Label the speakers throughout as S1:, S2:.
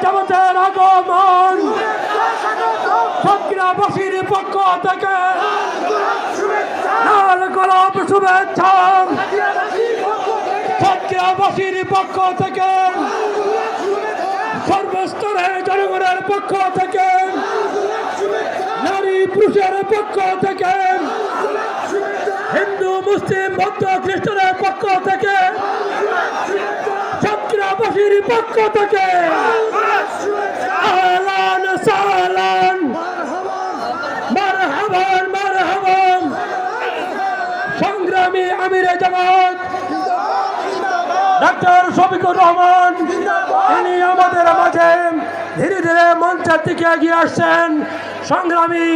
S1: জামাতের আগমন সাতক্ষীরাবাসীর পক্ষ থেকে লাল গোলাপ শুভেচ্ছা সাতক্ষীরাবাসীর পক্ষ থেকে সর্বস্তরে জনগণের পক্ষ থেকে নারী পুরুষের পক্ষ থেকে হিন্দু মুসলিম বৌদ্ধ খ্রিস্টানের পক্ষ থেকে সাতক্ষীরাবাসীর পক্ষ থেকে আহলান সাহলান মারহাবান মারহাবান। সংগ্রামী আমিরে জামাত ডক্টর শফিকুর রহমান তিনি আমাদের মাঝে ধীরে ধীরে মঞ্চের দিকে এগিয়ে আসছেন। সংগ্রামী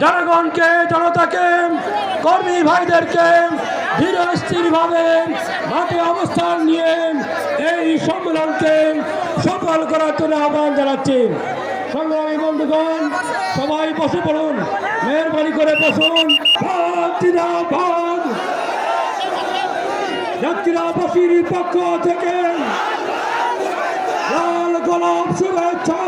S1: জনগণকে জনতাকে কর্মী ভাইদেরকে ধীর স্থিরভাবে মাঠে অবস্থান নিয়ে এই সম্মেলনকে সফল করার জন্য আহ্বান জানাচ্ছি। সংগ্রামী বন্ধুগণ সবাই বসে পড়ুন, মেহরবানি করে বসুন। সাতক্ষীরাবাসীর পক্ষ থেকে লাল গোলাপ শুভেচ্ছা